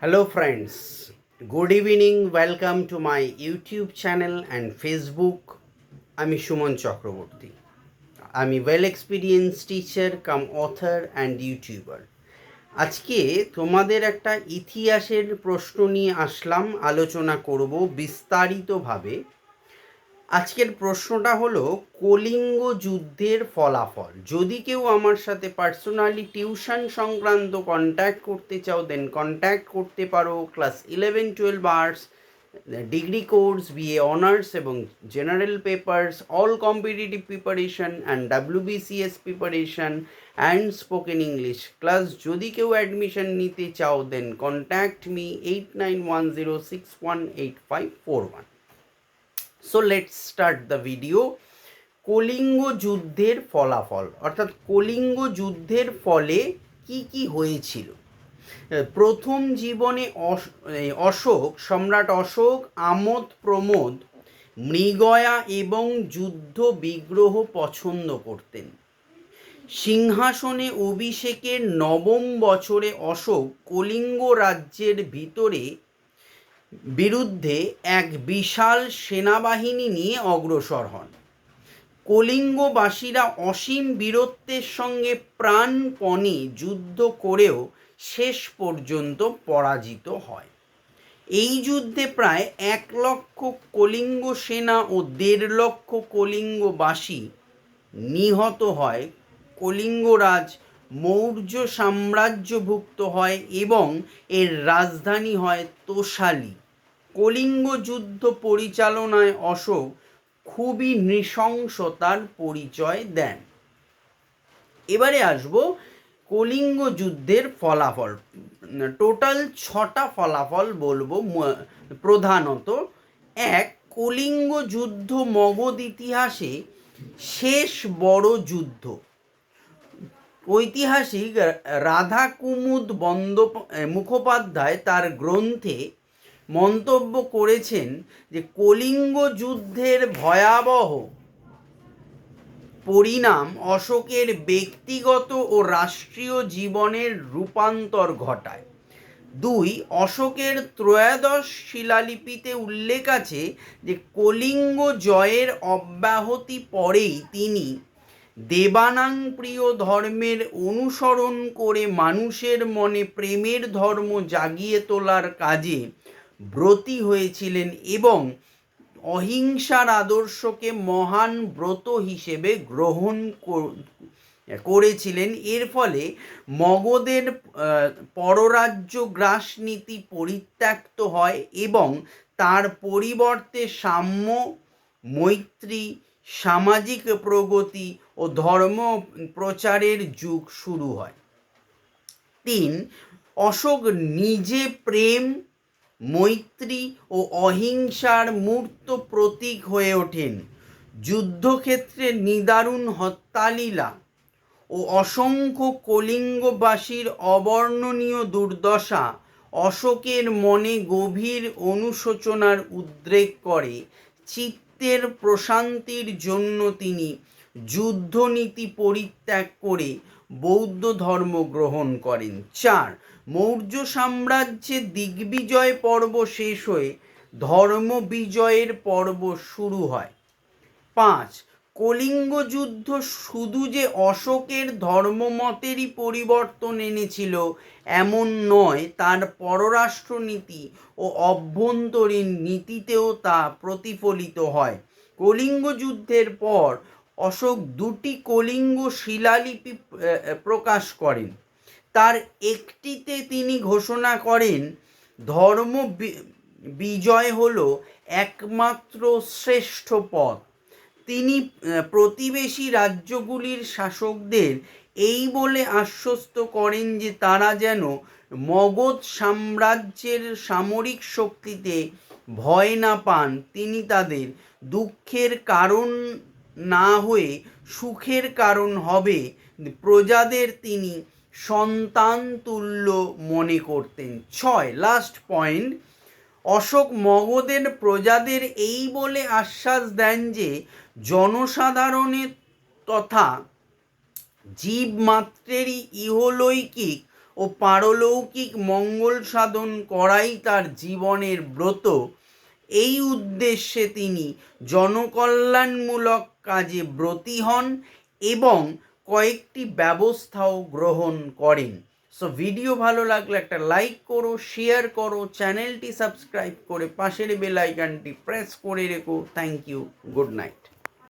Hello friends, good evening, welcome to my YouTube channel and Facebook. আমি সুমন চক্রবর্তী। আমি well experience teacher cum author and YouTuber. আজকে তোমাদের একটা ইতিহাসের প্রশ্ন নিয়ে আসলাম, আলোচনা করব বিস্তারিতভাবে। আজকের প্রশ্নটা হলো কলিঙ্গ যুদ্ধের ফলাফল। যদি কেউ আমার সাথে পার্সোনালি টিউশন সংক্রান্ত কন্ট্যাক্ট করতে চাও দেন কন্ট্যাক্ট করতে পারো। Class 11-12 arts, degree course, BA honours এবং general papers, all competitive preparation and WBCS preparation and spoken English class যদি কেউ অ্যাডমিশন নিতে চাও then contact me 8910618541। So let's start the video. Kalinga যুদ্ধের ফলাফল, অর্থাৎ কলিঙ্গ যুদ্ধের ফলে কি কি হয়েছিল। প্রথম জীবনে অশোক, সম্রাট অশোক আমোদ প্রমোদ, মৃগয়া এবং যুদ্ধ বিগ্রহ পছন্দ করতেন। সিংহাসনে অভিষেকের নবম বছরে অশোক কলিঙ্গ রাজ্যের বিরুদ্ধে এক বিশাল সেনাবাহিনী নিয়ে অগ্রসর হন। কলিঙ্গবাসীরা অসীম বীরত্বের সঙ্গে প্রাণপণে যুদ্ধ করেও শেষ পর্যন্ত পরাজিত হয়। এই যুদ্ধে প্রায় 1,00,000 কলিঙ্গ সেনা ও 1.5 লক্ষ কলিঙ্গবাসী নিহত হয়। কলিঙ্গরাজ মৌর্য সাম্রাজ্যভুক্ত হয় এবং এর রাজধানী হয় তোষালি। কলিঙ্গ যুদ্ধ পরিচালনায় অশোক খুবই নৃশংসতার পরিচয় দেন। এবারে আসবো কলিঙ্গ যুদ্ধের ফলাফল। টোটাল 6টা ফলাফল বলবো প্রধানত। এক, কলিঙ্গ যুদ্ধ মগধ ইতিহাসে শেষ বড় যুদ্ধ। ঐতিহাসিক রাধাকুমুদ মুখোপাধ্যায় তার গ্রন্থে মন্তব্য করেছেন যে কলিঙ্গ যুদ্ধের ভয়াবহ পরিণাম অশোকের ব্যক্তিগত ও রাষ্ট্রীয় জীবনের রূপান্তর ঘটায়। 2, অশোকের ত্রয়োদশ শিলালিপিতে উল্লেখ আছে যে কলিঙ্গ জয়ের অব্যাহতি পরেই তিনি দেবানাং প্রিয় ধর্মের অনুসরণ করে মানুষের মনে প্রেমের ধর্ম জাগিয়ে তোলার কাজে ব্রতী হয়েছিলেন এবং অহিংসার আদর্শকে মহান ব্রত হিসেবে গ্রহণ করেছিলেন। এর ফলে মগধের পররাজ্য গ্রাস নীতি পরিত্যক্ত হয় এবং তার পরিবর্তে সাম্য, মৈত্রী, সামাজিক প্রগতি ও ধর্ম প্রচারের যুগ শুরু হয়। 3, অশোক নিজে প্রেম, মৈত্রী ও অহিংসার মূর্ত প্রতীক হয়ে ওঠেন। যুদ্ধক্ষেত্রে নিদারুণ হত্যালীলা ও অসংখ্য কলিঙ্গবাসীর অবর্ণনীয় দুর্দশা অশোকের মনে গভীর অনুশোচনার উদ্রেক করে। চিত্তের প্রশান্তির জন্য তিনি যুদ্ধনীতি পরিত্যাগ করে বৌদ্ধ ধর্ম গ্রহণ করেন। 4, মৌর্য সাম্রাজ্যের দিগ্বিজয় পর্ব শেষ হয়ে ধর্ম বিজয়ের পর্ব শুরু হয়। 5, কলিঙ্গ যুদ্ধ শুধু যে অশোকের ধর্মমতেরই পরিবর্তন এনেছিল এমন নয়, তার পররাষ্ট্রনীতি ও অভ্যন্তরীণ নীতিতেও তা প্রতিফলিত হয়। কলিঙ্গ যুদ্ধের পর অশোক 2টি কলিঙ্গ শিলালিপি প্রকাশ করেন। তার একটিতে তিনি ঘোষণা করেন ধর্ম বিজয় হলো একমাত্র শ্রেষ্ঠ পথ। তিনি প্রতিবেশী রাজ্যগুলির শাসকদের এই বলে আশ্বস্ত করেন যে তারা যেন মগধ সাম্রাজ্যের সামরিক শক্তিতে ভয় না পান। তিনি তাদের দুঃখের কারণ না হয়ে সুখের কারণ হবে। প্রজাদের তিনি সন্তান তুল্য মনে করতেন। 6, লাস্ট পয়েন্ট, অশোক মগধের প্রজাদের এই বলে আশ্বাস দেন যে জনসাধারণের তথা জীবমাত্রেরই ইহলৈকিক ও পারলৌকিক মঙ্গল সাধন করাই তার জীবনের ব্রত। এই উদ্দেশ্যে তিনি জনকল্যাণমূলক কাজে ব্রতী হন এবং কয়েকটি ব্যবস্থাও গ্রহণ করেন। সো ভিডিও ভালো লাগলে একটা লাইক করো, শেয়ার করো, চ্যানেলটি সাবস্ক্রাইব করে পাশের বেল আইকনটি প্রেস করে রেখো। Thank you, good night.